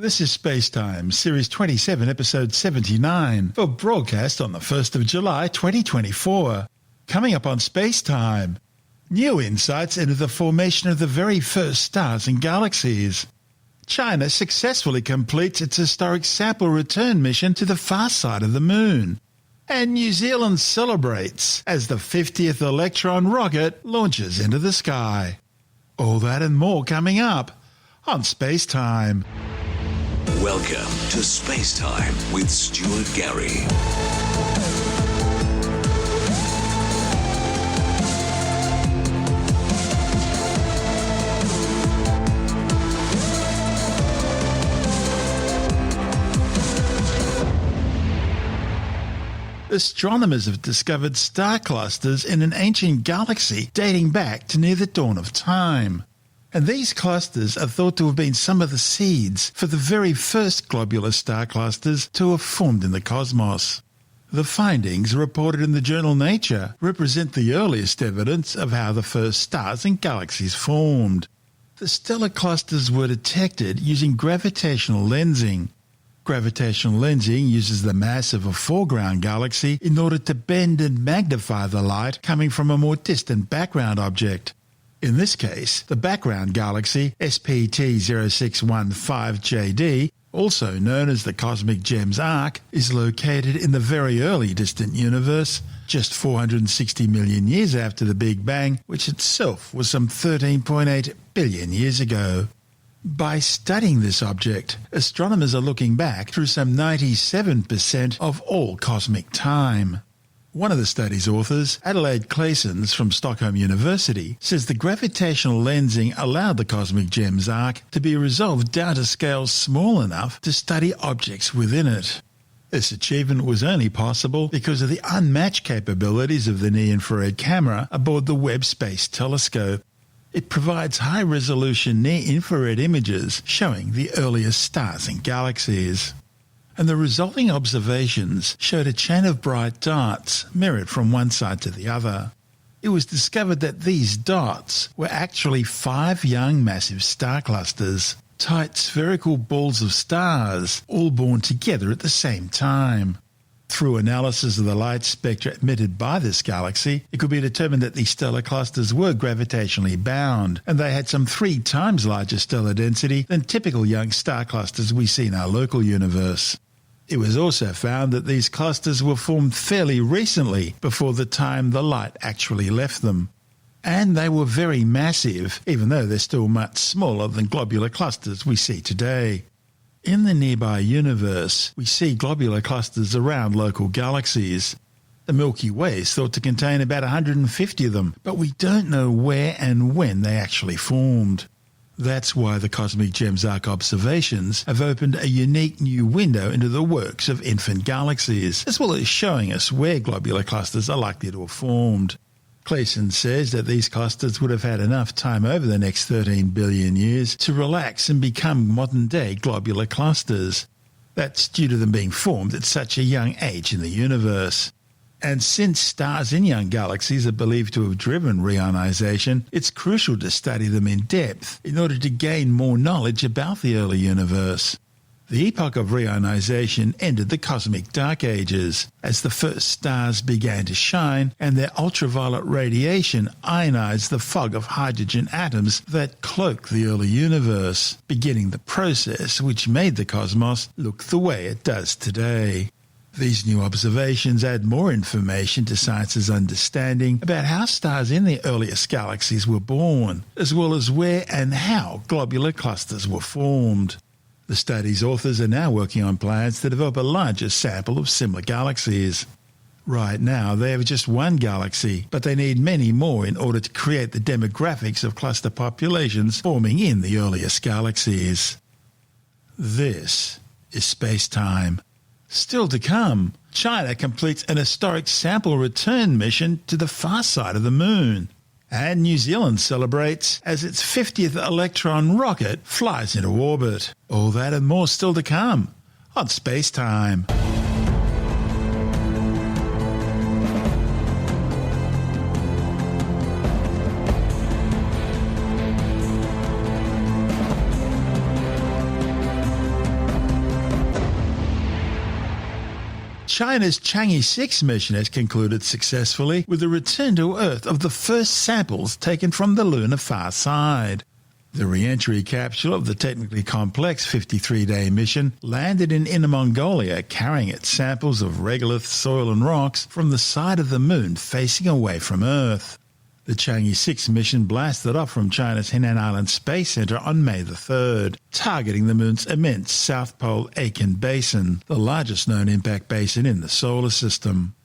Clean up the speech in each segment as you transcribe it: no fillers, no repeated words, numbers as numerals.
This is Space Time, Series 27, Episode 79, for broadcast on the 1st of July 2024. Coming up on Space Time, new insights into the formation of the very first stars and galaxies. China successfully completes its historic sample return mission to the far side of the moon. And New Zealand celebrates as the 50th Electron rocket launches into the sky. All that and more coming up on Space Time. Welcome to Space Time with Stuart Gary. Astronomers have discovered star clusters in an ancient galaxy dating back to near the dawn of time. And these clusters are thought to have been some of the seeds for the very first globular star clusters to have formed in the cosmos. The findings, reported in the journal Nature, represent the earliest evidence of how the first stars and galaxies formed. The stellar clusters were detected using gravitational lensing. Gravitational lensing uses the mass of a foreground galaxy in order to bend and magnify the light coming from a more distant background object. In this case, the background galaxy SPT 0615JD, also known as the Cosmic Gems Arc, is located in the very early distant universe, just 460 million years after the Big Bang, which itself was some 13.8 billion years ago. By studying this object, astronomers are looking back through some 97% of all cosmic time. One of the study's authors, Adelaide Claessens from Stockholm University, says the gravitational lensing allowed the Cosmic Gems Arc to be resolved down to scales small enough to study objects within it. This achievement was only possible because of the unmatched capabilities of the near-infrared camera aboard the Webb Space Telescope. It provides high-resolution near-infrared images showing the earliest stars and galaxies. And the resulting observations showed a chain of bright dots mirrored from one side to the other. It was discovered that these dots were actually 5 young massive star clusters, tight spherical balls of stars, all born together at the same time. Through analysis of the light spectra emitted by this galaxy, it could be determined that these stellar clusters were gravitationally bound, and they had some 3 times larger stellar density than typical young star clusters we see in our local universe. It was also found that these clusters were formed fairly recently, before the time the light actually left them. And they were very massive, even though they're still much smaller than globular clusters we see today. In the nearby universe, we see globular clusters around local galaxies. The Milky Way is thought to contain about 150 of them, but we don't know where and when they actually formed. That's why the Cosmic Gems Arc observations have opened a unique new window into the works of infant galaxies, as well as showing us where globular clusters are likely to have formed. Claessens says that these clusters would have had enough time over the next 13 billion years to relax and become modern-day globular clusters. That's due to them being formed at such a young age in the universe. And since stars in young galaxies are believed to have driven reionization, it's crucial to study them in depth in order to gain more knowledge about the early universe. The epoch of reionization ended the cosmic dark ages, as the first stars began to shine and their ultraviolet radiation ionized the fog of hydrogen atoms that cloaked the early universe, beginning the process which made the cosmos look the way it does today. These new observations add more information to science's understanding about how stars in the earliest galaxies were born, as well as where and how globular clusters were formed. The study's authors are now working on plans to develop a larger sample of similar galaxies. Right now, they have just one galaxy, but they need many more in order to create the demographics of cluster populations forming in the earliest galaxies. This is Space Time. Still to come, China completes an historic sample return mission to the far side of the moon. And New Zealand celebrates as its 50th Electron rocket flies into orbit. All that and more still to come on Space Time. China's Chang'e 6 mission has concluded successfully with the return to Earth of the first samples taken from the lunar far side. The re-entry capsule of the technically complex 53-day mission landed in Inner Mongolia carrying its samples of regolith, soil and rocks from the side of the moon facing away from Earth. The Chang'e 6 mission blasted off from China's Henan Island Space Center on May the 3rd, targeting the moon's immense South Pole Aitken Basin, the largest known impact basin in the solar system.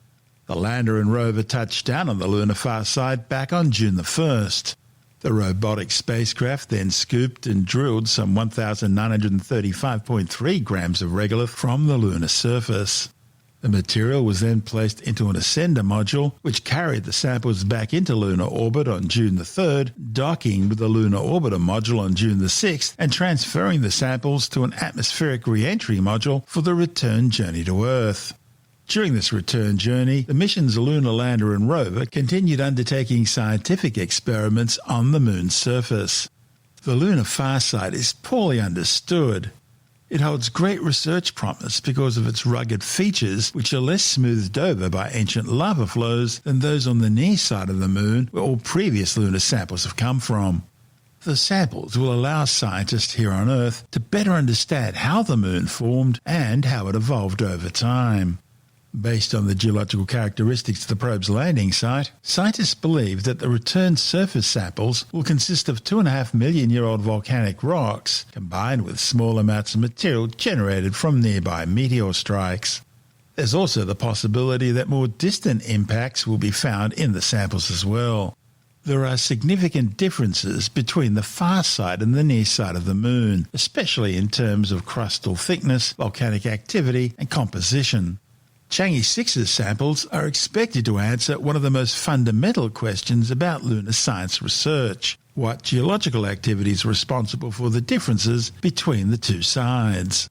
The lander and rover touched down on the lunar far side back on June the 1st. The robotic spacecraft then scooped and drilled some 1,935.3 grams of regolith from the lunar surface. The material was then placed into an ascender module, which carried the samples back into lunar orbit on June the 3rd, docking with the lunar orbiter module on June the 6th, and transferring the samples to an atmospheric re-entry module for the return journey to Earth. During this return journey, the mission's lunar lander and rover continued undertaking scientific experiments on the moon's surface. The lunar far side is poorly understood. It holds great research promise because of its rugged features, which are less smoothed over by ancient lava flows than those on the near side of the moon, where all previous lunar samples have come from. The samples will allow scientists here on Earth to better understand how the moon formed and how it evolved over time. Based on the geological characteristics of the probe's landing site, scientists believe that the returned surface samples will consist of 2.5-million-year-old volcanic rocks, combined with small amounts of material generated from nearby meteor strikes. There's also the possibility that more distant impacts will be found in the samples as well. There are significant differences between the far side and the near side of the moon, especially in terms of crustal thickness, volcanic activity, and composition. Chang'e 6's samples are expected to answer one of the most fundamental questions about lunar science research: what geological activities are responsible for the differences between the two sides.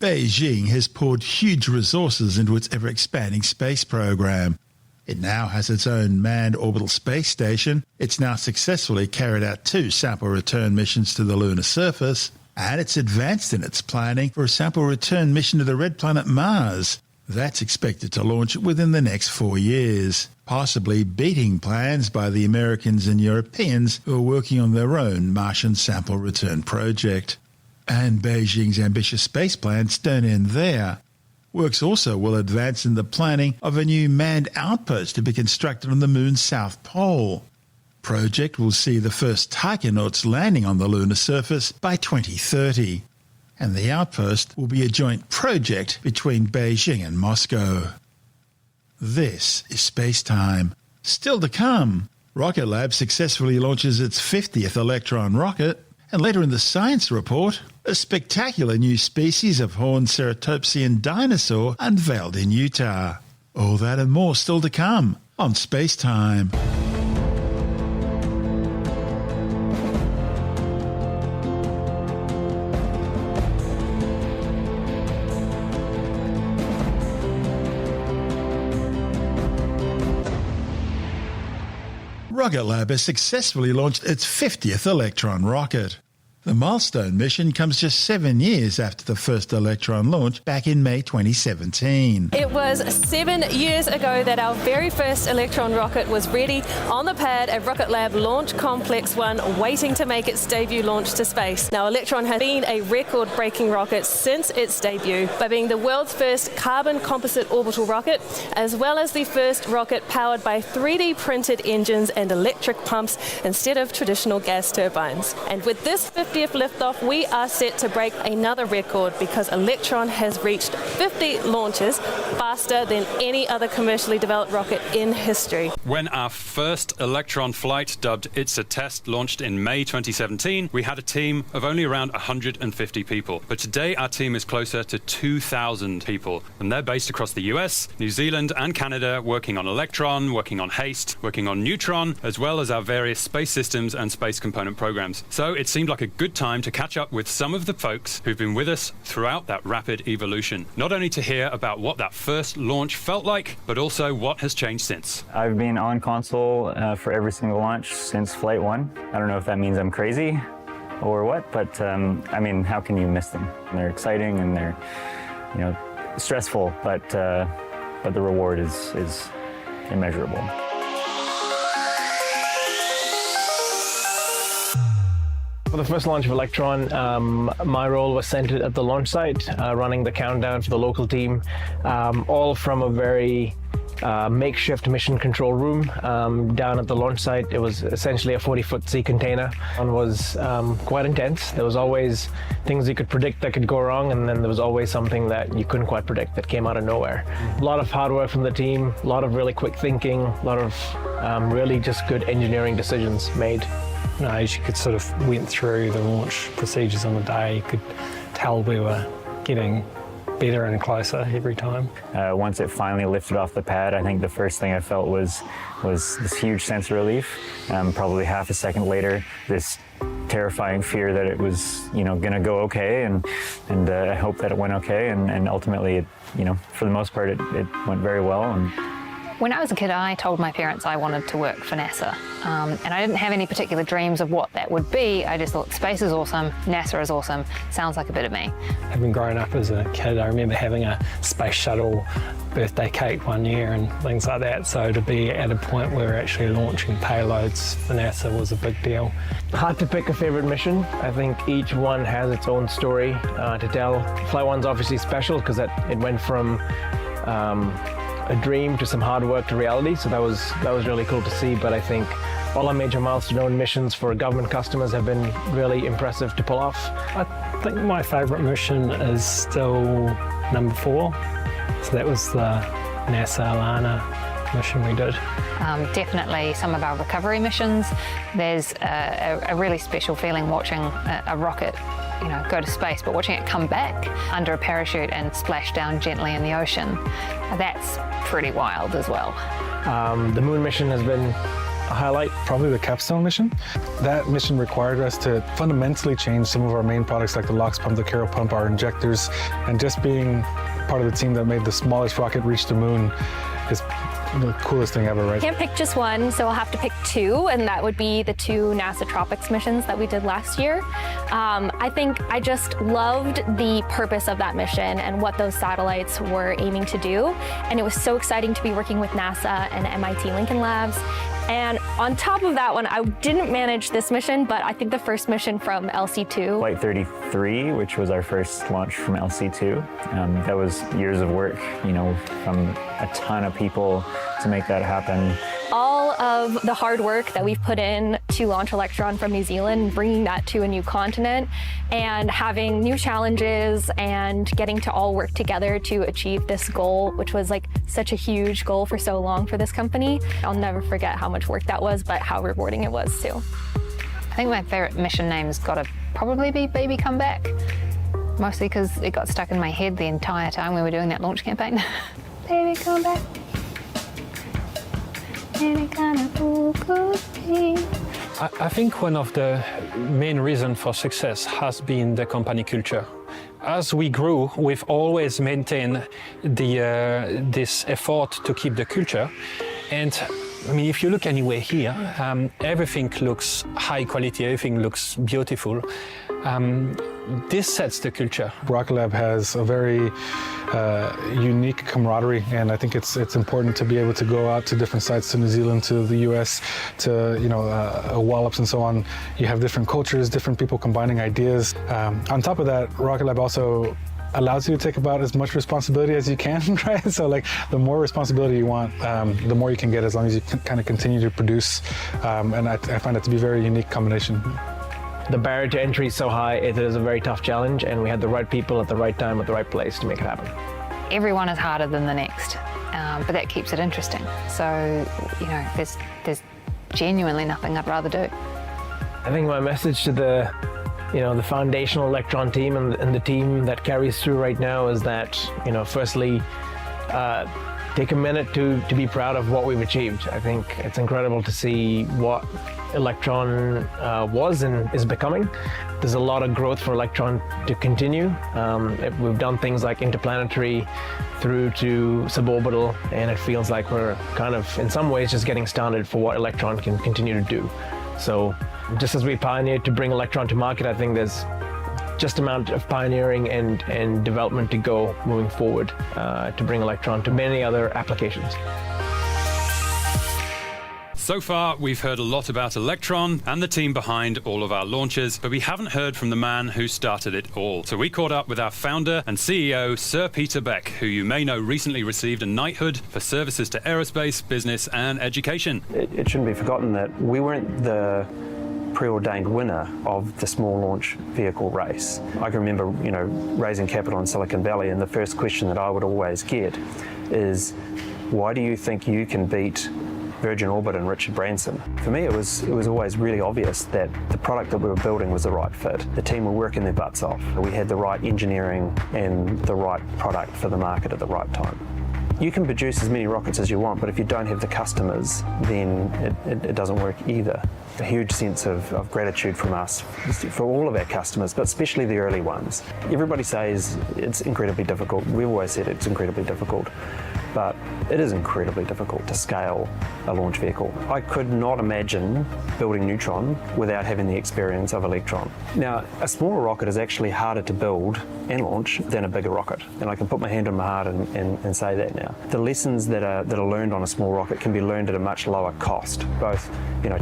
Beijing has poured huge resources into its ever-expanding space program. It now has its own manned orbital space station, it's now successfully carried out 2 sample return missions to the lunar surface, and it's advanced in its planning for a sample return mission to the red planet Mars. That's expected to launch within the next 4 years, possibly beating plans by the Americans and Europeans who are working on their own Martian sample return project. And Beijing's ambitious space plans don't end there. Works also will advance in the planning of a new manned outpost to be constructed on the moon's south pole. Project will see the first taikonauts landing on the lunar surface by 2030. And the outpost will be a joint project between Beijing and Moscow. This is Space Time. Still to come, Rocket Lab successfully launches its 50th Electron rocket, and later in the Science Report, a spectacular new species of horned ceratopsian dinosaur unveiled in Utah. All that and more still to come on Space Time. Rocket Lab has successfully launched its 50th Electron rocket. The milestone mission comes just 7 years after the first Electron launch back in May 2017. It was 7 years ago that our very first Electron rocket was ready on the pad at Rocket Lab Launch Complex 1, waiting to make its debut launch to space. Now, Electron has been a record-breaking rocket since its debut by being the world's first carbon composite orbital rocket, as well as the first rocket powered by 3D printed engines and electric pumps instead of traditional gas turbines. And with this 50th liftoff, we are set to break another record because Electron has reached 50 launches faster than any other commercially developed rocket in history. When our first Electron flight, dubbed It's a Test, launched in May 2017, we had a team of only around 150 people. But today our team is closer to 2,000 people, and they're based across the US, New Zealand and Canada, working on Electron, working on HASTE, working on Neutron, as well as our various space systems and space component programs. So it seemed like a good time to catch up with some of the folks who've been with us throughout that rapid evolution. Not only to hear about what that first launch felt like, but also what has changed since. I've been on console for every single launch since Flight 1. I don't know if that means I'm crazy or what, but I mean, how can you miss them? They're exciting and they're, stressful, but the reward is immeasurable. For the first launch of Electron, my role was centered at the launch site, running the countdown for the local team, all from a very makeshift mission control room down at the launch site. It was essentially a 40-foot sea container and was quite intense. There was always things you could predict that could go wrong, and then there was always something that you couldn't quite predict that came out of nowhere. A lot of hard work from the team, a lot of really quick thinking, a lot of really just good engineering decisions made. As you could sort of went through the launch procedures on the day, you could tell we were getting better and closer every time. Once it finally lifted off the pad, I think the first thing I felt was this huge sense of relief. Probably half a second later, this terrifying fear that it was, going to go okay, and I hope that it went okay, and ultimately, it, for the most part, it went very well. And when I was a kid, I told my parents I wanted to work for NASA. And I didn't have any particular dreams of what that would be. I just thought space is awesome, NASA is awesome, sounds like a bit of me. Having grown up as a kid, I remember having a space shuttle birthday cake one year and things like that. So to be at a point where we're actually launching payloads for NASA was a big deal. Hard to pick a favorite mission. I think each one has its own story to tell. Flight 1's obviously special because it went from a dream to some hard work to reality, so that was really cool to see. But I think all our major milestone missions for government customers have been really impressive to pull off. I think my favourite mission is still number 4. So that was the NASA Alana mission we did. Definitely some of our recovery missions. There's a really special feeling watching a rocket go to space, but watching it come back under a parachute and splash down gently in the ocean, that's pretty wild as well. The moon mission has been a highlight. Probably the Capstone mission. That mission required us to fundamentally change some of our main products like the LOX pump, the Caro pump, our injectors, and just being part of the team that made the smallest rocket reach the moon is the coolest thing ever, right? Can't pick just one, so I'll have to pick 2, and that would be the 2 NASA Tropics missions that we did last year. I think I just loved the purpose of that mission and what those satellites were aiming to do, and it was so exciting to be working with NASA and MIT Lincoln Labs. And on top of that one, I didn't manage this mission, but I think the first mission from LC2. Flight 33, which was our first launch from LC2. That was years of work, from a ton of people to make that happen. All of the hard work that we've put in to launch Electron from New Zealand, bringing that to a new continent, and having new challenges and getting to all work together to achieve this goal, which was like such a huge goal for so long for this company. I'll never forget how much work that was, but how rewarding it was too. I think my favorite mission name's got to probably be Baby Come Back, mostly because it got stuck in my head the entire time we were doing that launch campaign. Baby come back. I think one of the main reasons for success has been the company culture. As we grew, we've always maintained this effort to keep the culture. And I mean, if you look anywhere here, everything looks high quality, everything looks beautiful. This sets the culture. Rocket Lab has a very unique camaraderie, and I think it's important to be able to go out to different sites, to New Zealand, to the US, to Wallops and so on. You have different cultures, different people combining ideas. On top of that, Rocket Lab also allows you to take about as much responsibility as you can, right? So like the more responsibility you want, the more you can get as long as you kind of continue to produce. And I find it to be a very unique combination. The barrier to entry is so high, it is a very tough challenge, and we had the right people at the right time at the right place to make it happen. Everyone is harder than the next, but that keeps it interesting. So, there's genuinely nothing I'd rather do. I think my message to the foundational Electron team and the team that carries through right now is that, firstly, take a minute to be proud of what we've achieved. I think it's incredible to see what Electron was and is becoming. There's a lot of growth for Electron to continue. We've done things like interplanetary through to suborbital, and it feels like we're kind of, in some ways, just getting started for what Electron can continue to do. So just as we pioneered to bring Electron to market, I think there's just amount of pioneering and development to go moving forward to bring Electron to many other applications. So far, we've heard a lot about Electron and the team behind all of our launches, but we haven't heard from the man who started it all. So we caught up with our founder and CEO, Sir Peter Beck, who you may know recently received a knighthood for services to aerospace, business and education. It shouldn't be forgotten that we weren't the preordained winner of the small launch vehicle race. I can remember, raising capital in Silicon Valley, and the first question that I would always get is, why do you think you can beat Virgin Orbit and Richard Branson? For me, it was always really obvious that the product that we were building was the right fit. The team were working their butts off. We had the right engineering and the right product for the market at the right time. You can produce as many rockets as you want, but if you don't have the customers, then it doesn't work either. A huge sense of gratitude from us for all of our customers, but especially the early ones. Everybody says it's incredibly difficult. We've always said it's incredibly difficult, but it is incredibly difficult to scale a launch vehicle. I could not imagine building Neutron without having the experience of Electron. Now, a smaller rocket is actually harder to build and launch than a bigger rocket, and I can put my hand on my heart and say that now. The lessons that are learned on a small rocket can be learned at a much lower cost, both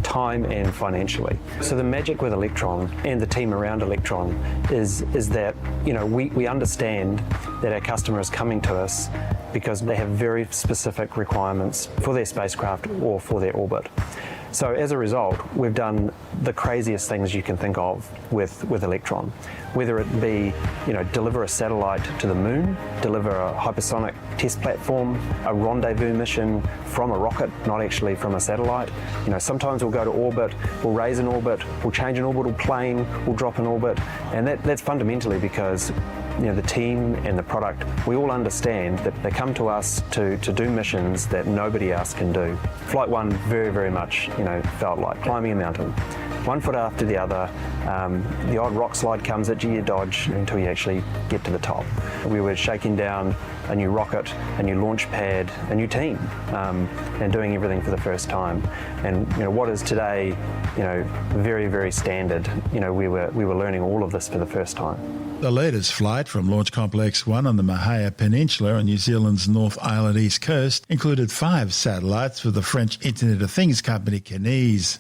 time and financially. So the magic with Electron and the team around Electron is that we understand that our customer is coming to us because they have very specific requirements for their spacecraft or for their orbit. So as a result, we've done the craziest things you can think of with Electron, whether it be, deliver a satellite to the moon, deliver a hypersonic test platform, a rendezvous mission from a rocket, not actually from a satellite. Sometimes we'll go to orbit, we'll raise an orbit, we'll change an orbital plane, we'll drop an orbit, and that's fundamentally because the team and the product, we all understand that they come to us to do missions that nobody else can do. Flight 1 very, very much, felt like climbing a mountain. One foot after the other, the odd rock slide comes at you dodge until you actually get to the top. We were shaking down a new rocket, a new launch pad, a new team, and doing everything for the first time. And what is today, very, very standard, we were learning all of this for the first time. The latest flight from Launch Complex 1 on the Mahia Peninsula on New Zealand's North Island east coast included 5 satellites for the French Internet of Things company Kinéis.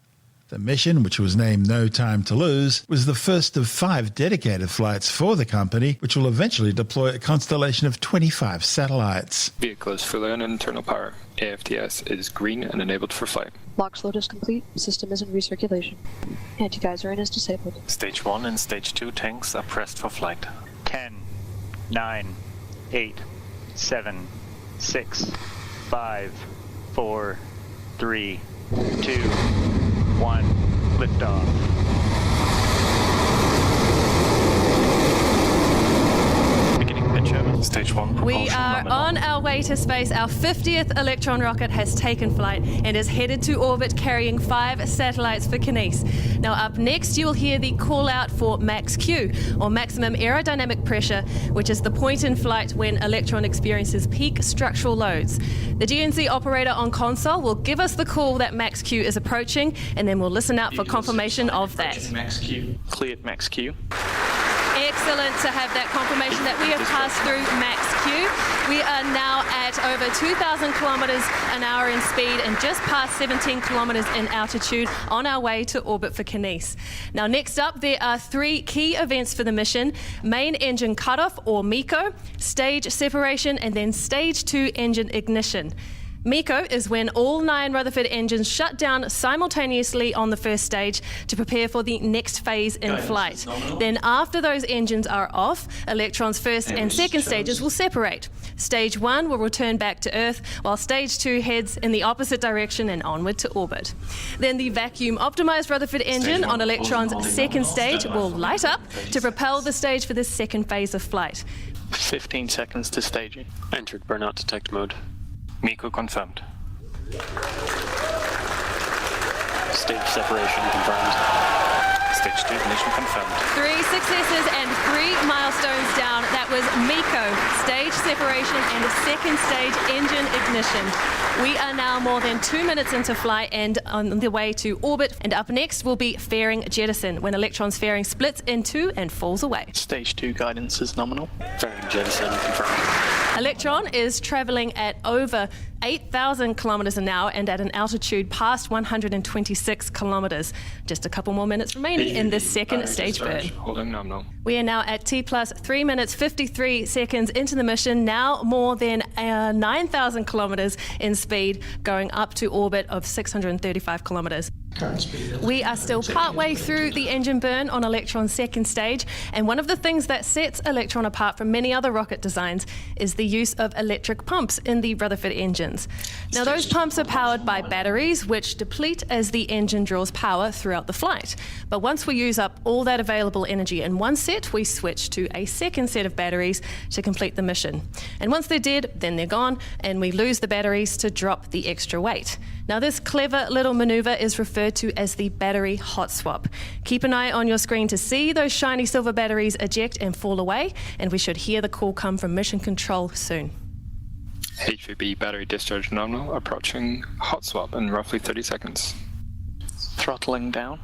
The mission, which was named No Time to Lose, was the first of 5 dedicated flights for the company, which will eventually deploy a constellation of 25 satellites. Vehicle is fully on internal power. AFTS is green and enabled for flight. Launch load is complete. System is in recirculation. Anti-geyser is disabled. Stage 1 and Stage 2 tanks are pressed for flight. 10, 9, 8, 7, 6, 5, 4, 3, 2, 1, liftoff. Stage 1 We are on our way to space. Our 50th Electron rocket has taken flight and is headed to orbit carrying 5 satellites for Kinéis. Now up next you will hear the call out for Max-Q, or maximum aerodynamic pressure, which is the point in flight when Electron experiences peak structural loads. The GNC operator on console will give us the call that Max-Q is approaching, and then we'll listen out for confirmation of that. Max-Q. Cleared Max-Q. Excellent to have that confirmation that we have passed through Max-Q. We are now at over 2,000 kilometres an hour in speed and just past 17 kilometres in altitude on our way to orbit for Kinéis. Now next up, there are 3 key events for the mission: main engine cutoff, or MECO, stage separation, and then stage 2 engine ignition. MECO is when all 9 Rutherford engines shut down simultaneously on the first stage to prepare for the next phase in flight. Then after those engines are off, Electron's first and second stages will separate. Stage 1 will return back to Earth, while stage 2 heads in the opposite direction and onward to orbit. Then the vacuum-optimized Rutherford engine on Electron's second stage will light up to propel the stage for the second phase of flight. 15 seconds to staging. Entered burnout detect mode. MECO confirmed. Stage separation confirmed. Stage 2 ignition confirmed. 3 successes and 3 milestones down. That was MECO SECO, stage separation and a second stage engine ignition. We are now more than 2 minutes into flight and on the way to orbit. And up next will be fairing jettison, when Electron's fairing splits in two and falls away. Stage 2 guidance is nominal. Fairing jettison confirmed. Electron is travelling at over 8,000 kilometres an hour and at an altitude past 126 kilometres. Just a couple more minutes remaining in this second stage burn. Holding nominal. We are now at T plus 3 minutes 53 seconds into the mission, now more than 9,000 kilometres in speed, going up to orbit of 635 kilometres. We are still partway through the engine burn on Electron's second stage, and one of the things that sets Electron apart from many other rocket designs is the use of electric pumps in the Rutherford engines. Now, those pumps are powered by batteries, which deplete as the engine draws power throughout the flight. But once we use up all that available energy in one set, we switch to a second set of batteries to complete the mission. And once they're dead, then they're gone, and we lose the batteries to drop the extra weight. Now, this clever little maneuver is referred to as the battery hot swap. Keep an eye on your screen to see those shiny silver batteries eject and fall away, and we should hear the call come from Mission Control soon. HVB battery discharge nominal, approaching hot swap in roughly 30 seconds. Throttling down.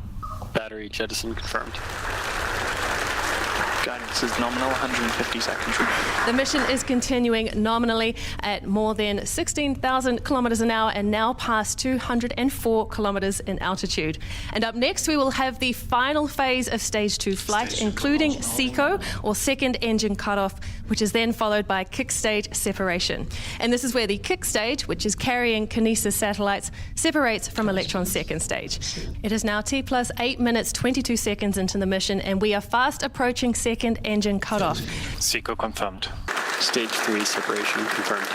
Battery jettison confirmed. Guidance is nominal, 150 seconds remaining. The mission is continuing nominally at more than 16,000 kilometres an hour and now past 204 kilometres in altitude. And up next, we will have the final phase of Stage 2 flight, including SECO, or second engine cutoff, which is then followed by kick stage separation. And this is where the kick stage, which is carrying Kinesis satellites, separates from Electron's second stage. It is now T plus 8 minutes 22 seconds into the mission, and we are fast approaching second engine cutoff. SECO confirmed. Stage 3 separation confirmed.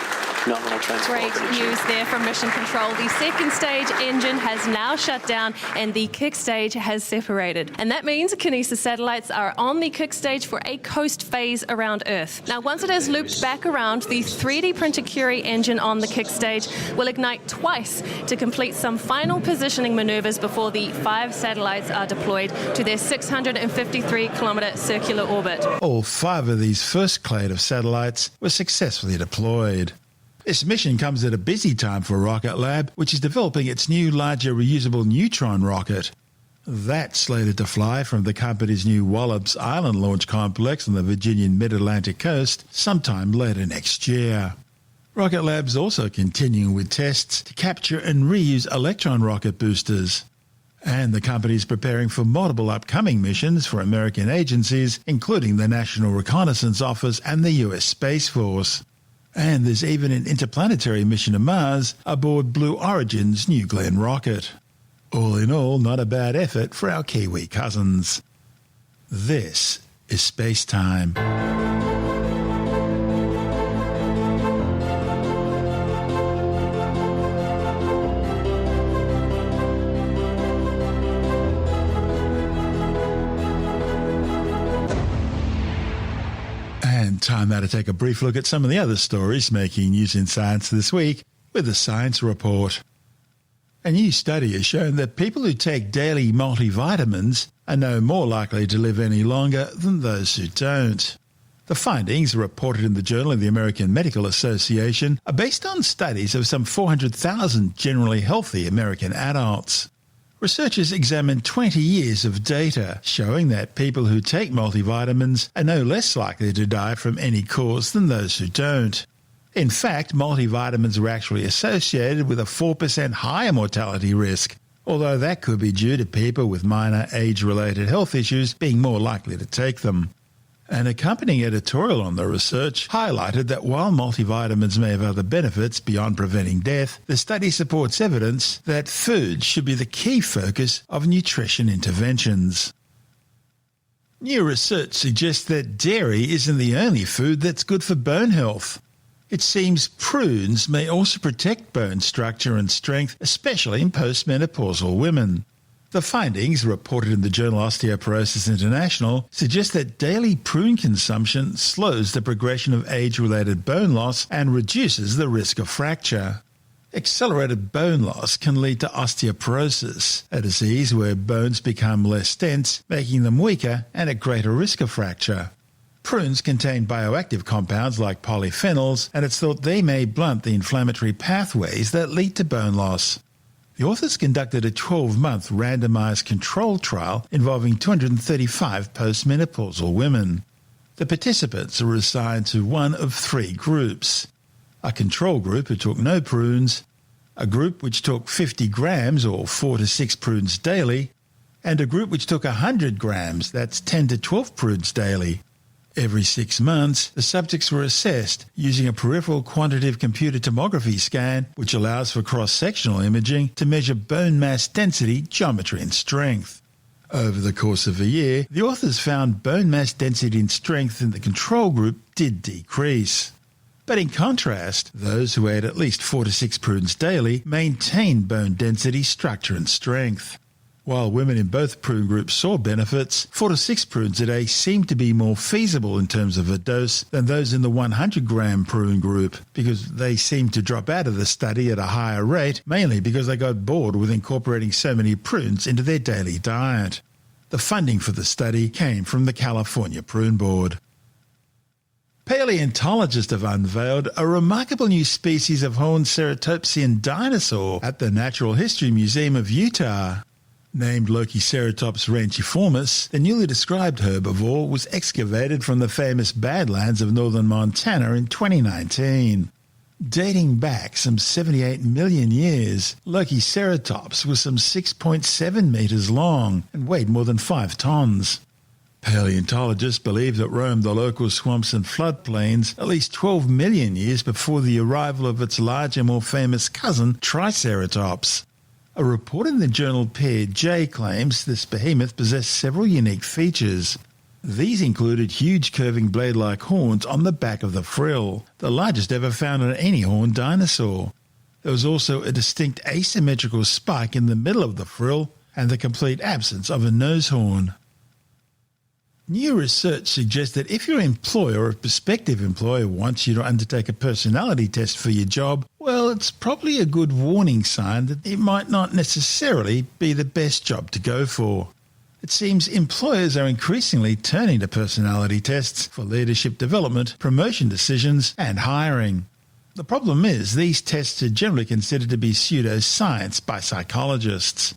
Nominal transfer. Great news there from Mission Control. The second stage engine has now shut down and the kick stage has separated. And that means Kinesis satellites are on the kick stage for a coast phase around Earth. Now, once it has looped back around, the 3D printed Curie engine on the kick stage will ignite twice to complete some final positioning maneuvers before the 5 satellites are deployed to their 653-kilometre circular orbit. All 5 of these first clade of satellites were successfully deployed. This mission comes at a busy time for Rocket Lab, which is developing its new, larger reusable neutron rocket. That's slated to fly from the company's new Wallops Island launch complex on the Virginian mid-Atlantic coast sometime later next year. Rocket Lab's also continuing with tests to capture and reuse Electron rocket boosters. And the company is preparing for multiple upcoming missions for American agencies, including the National Reconnaissance Office and the US Space Force. And there's even an interplanetary mission to Mars aboard Blue Origin's New Glenn rocket. All in all, not a bad effort for our Kiwi cousins. This is Space Time. Time now to take a brief look at some of the other stories making news in science this week with the Science Report. A new study has shown that people who take daily multivitamins are no more likely to live any longer than those who don't. The findings, reported in the Journal of the American Medical Association, are based on studies of some 400,000 generally healthy American adults. Researchers examined 20 years of data showing that people who take multivitamins are no less likely to die from any cause than those who don't. In fact, multivitamins were actually associated with a 4% higher mortality risk, although that could be due to people with minor age-related health issues being more likely to take them. An accompanying editorial on the research highlighted that while multivitamins may have other benefits beyond preventing death, the study supports evidence that food should be the key focus of nutrition interventions. New research suggests that dairy isn't the only food that's good for bone health. It seems prunes may also protect bone structure and strength, especially in postmenopausal women. The findings, reported in the journal Osteoporosis International, suggest that daily prune consumption slows the progression of age-related bone loss and reduces the risk of fracture. Accelerated bone loss can lead to osteoporosis, a disease where bones become less dense, making them weaker and at greater risk of fracture. Prunes contain bioactive compounds like polyphenols, and it's thought they may blunt the inflammatory pathways that lead to bone loss. The authors conducted a 12-month randomized control trial involving 235 postmenopausal women. The participants were assigned to one of three groups: a control group who took no prunes, a group which took 50 grams or 4 to 6 prunes daily, and a group which took 100 grams, that's 10 to 12 prunes daily. Every 6 months, the subjects were assessed using a peripheral quantitative computer tomography scan, which allows for cross-sectional imaging to measure bone mass density, geometry and strength. Over the course of a year, the authors found bone mass density and strength in the control group did decrease. But in contrast, those who ate at least 4 to 6 prunes daily maintained bone density, structure and strength. While women in both prune groups saw benefits, 4 to 6 prunes a day seemed to be more feasible in terms of a dose than those in the 100-gram prune group, because they seemed to drop out of the study at a higher rate, mainly because they got bored with incorporating so many prunes into their daily diet. The funding for the study came from the California Prune Board. Paleontologists have unveiled a remarkable new species of horned ceratopsian dinosaur at the Natural History Museum of Utah. Named Lokiceratops ranchiformis, the newly described herbivore was excavated from the famous Badlands of northern Montana in 2019. Dating back some 78 million years, Lokiceratops was some 6.7 metres long and weighed more than 5 tonnes. Paleontologists believe that roamed the local swamps and floodplains at least 12 million years before the arrival of its larger, more famous cousin, Triceratops. A report in the journal PeerJ claims this behemoth possessed several unique features. These included huge curving blade-like horns on the back of the frill, the largest ever found on any horned dinosaur. There was also a distinct asymmetrical spike in the middle of the frill and the complete absence of a nose horn. New research suggests that if your employer or prospective employer wants you to undertake a personality test for your job, well, it's probably a good warning sign that it might not necessarily be the best job to go for. It seems employers are increasingly turning to personality tests for leadership development, promotion decisions, and hiring. The problem is these tests are generally considered to be pseudoscience by psychologists.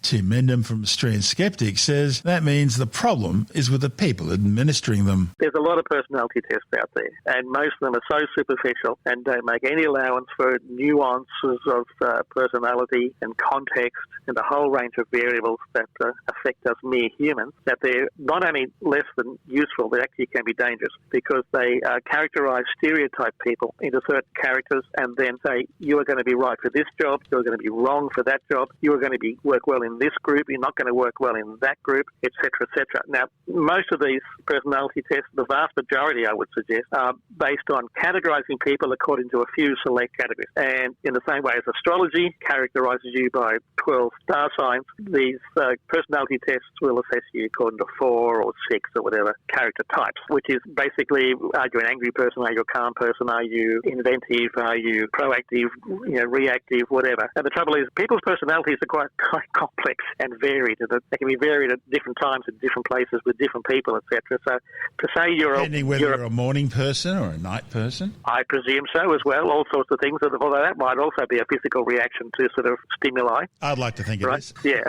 Tim Mendham from Australian Skeptics says that means the problem is with the people administering them. There's a lot of personality tests out there, and most of them are so superficial and don't make any allowance for nuances of personality and context and a whole range of variables that affect us mere humans, that they're not only less than useful, they actually can be dangerous because they characterise stereotype people into certain characters and then say, you are going to be right for this job, you are going to be wrong for that job, you are going to work well in this group, you're not going to work well in that group, etc., etc. Now, most of these personality tests, the vast majority, I would suggest, are based on categorising people according to a few select categories. And in the same way as astrology characterises you by 12 star signs, these personality tests will assess you according to 4 or 6 or whatever character types, which is basically, are you an angry person, are you a calm person, are you inventive, are you proactive, reactive, whatever. And the trouble is, people's personalities are quite complex and varied. They can be varied at different times in different places with different people, etc. So to say depending whether you're a morning person or a night person? I presume so as well, all sorts of things, although that might also be a physical reaction to sort of stimuli. I'd like to think it is. Yeah.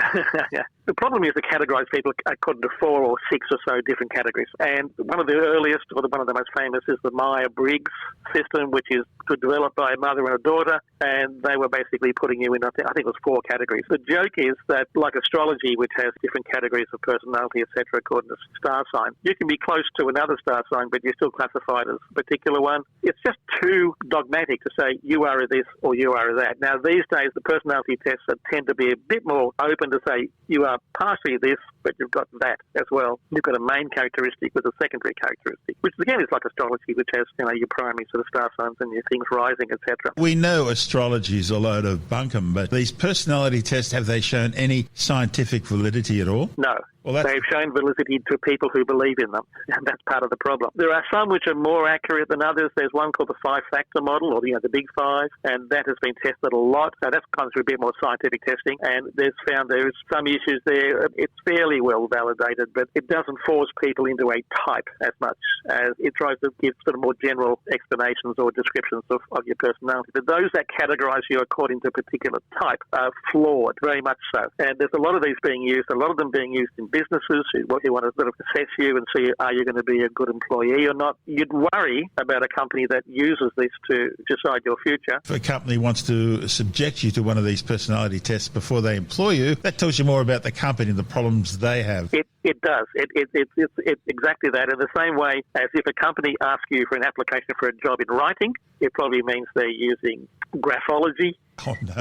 Yeah. The problem is to categorise people according to 4 or 6 or so different categories. And one of the earliest, or one of the most famous, is the Myers-Briggs system, which is developed by a mother and a daughter, and they were basically putting you in, I think it was 4 categories. The joke is that, like astrology, which has different categories of personality, etc., according to star sign, you can be close to another star sign, but you're still classified as a particular one. It's just too dogmatic to say you are this or you are that. Now, these days, the personality tests tend to be a bit more open to say you are partially this, but you've got that as well. You've got a main characteristic with a secondary characteristic, which again is like astrology, which has your primary sort of star signs and your things rising, etc. We know astrology is a load of bunkum, but these personality tests, have they shown any scientific validity at all? No. Well, that's... They've shown validity to people who believe in them, and that's part of the problem. There are some which are more accurate than others. There's one called the 5-factor model, or the Big Five, and that has been tested a lot. So that's gone through a bit more scientific testing, and there's some issues there. It's fairly well validated, but it doesn't force people into a type as much as it tries to give sort of more general explanations or descriptions of your personality. But those that categorise you according to a particular type are flawed, very much so. And there's a lot of these being used, a lot of them being used in businesses who want to sort of assess you and see, are you going to be a good employee or not? You'd worry about a company that uses this to decide your future. If a company wants to subject you to one of these personality tests before they employ you, that tells you more about the company and the problems they have. It does. It's exactly that. In the same way as if a company asks you for an application for a job in writing, it probably means they're using graphology,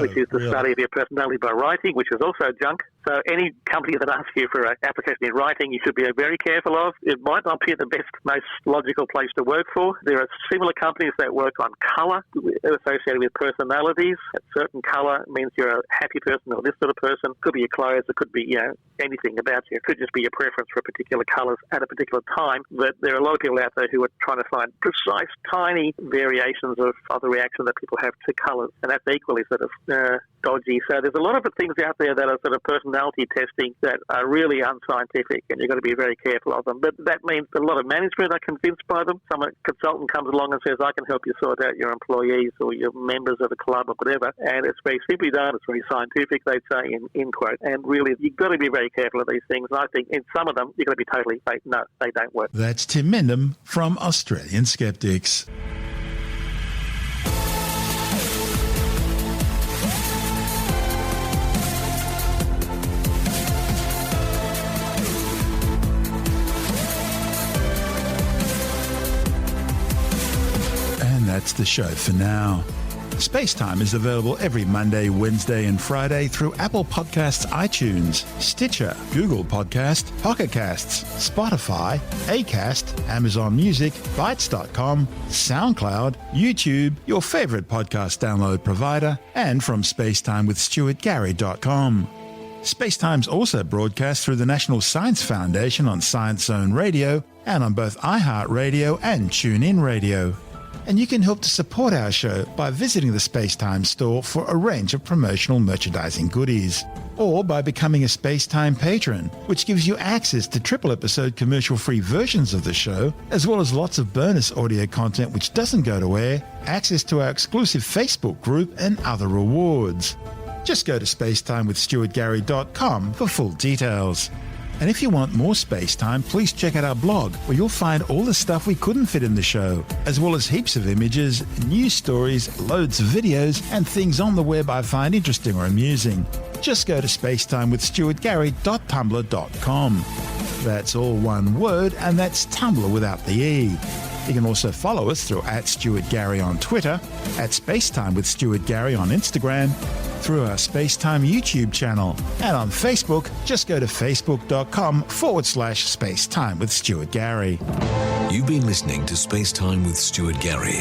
which is the study of your personality by writing, which is also junk. So any company that asks you for an application in writing, you should be very careful of. It might not be the best, most logical place to work for. There are similar companies that work on colour associated with personalities. A certain colour means you're a happy person or this sort of person. It could be your clothes. It could be anything about you. It could just be your preference for particular colours at a particular time. But there are a lot of people out there who are trying to find precise, tiny variations of the reaction that people have to colours. And that's equally sort of dodgy. So there's a lot of things out there that are sort of personality testing that are really unscientific, and you've got to be very careful of them. But that means a lot of management are convinced by them. Some consultant comes along and says, I can help you sort out your employees or your members of a club or whatever. And it's very simply done. It's very scientific, they'd say, in quote. And really, you've got to be very careful of these things. And I think in some of them, you've got to be totally fake. No, they don't work. That's Tim Mendham from Australian Skeptics. That's the show for now. Spacetime is available every Monday, Wednesday and Friday through Apple Podcasts, iTunes, Stitcher, Google Podcast, Pocket Casts, Spotify, Acast, Amazon Music, Bytes.com, SoundCloud, YouTube, your favourite podcast download provider, and from spacetimewithstuartgary.com. Spacetime's also broadcast through the National Science Foundation on Science Zone Radio and on both iHeartRadio and TuneIn Radio. And you can help to support our show by visiting the Spacetime store for a range of promotional merchandising goodies, or by becoming a Spacetime patron, which gives you access to triple-episode commercial-free versions of the show, as well as lots of bonus audio content which doesn't go to air, access to our exclusive Facebook group, and other rewards. Just go to spacetimewithstuartgary.com for full details. And if you want more space time, please check out our blog, where you'll find all the stuff we couldn't fit in the show, as well as heaps of images, news stories, loads of videos, and things on the web I find interesting or amusing. Just go to spacetimewithstuartgary.tumblr.com. That's all one word, and that's Tumblr without the E. You can also follow us through @StuartGary on Twitter, @SpaceTimeWithStuartGary on Instagram, through our Spacetime YouTube channel, and on Facebook, just go to facebook.com/Spacetime with Stuart Gary. You've been listening to Spacetime with Stuart Gary.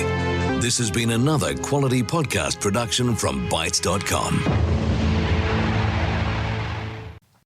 This has been another quality podcast production from Bytes.com.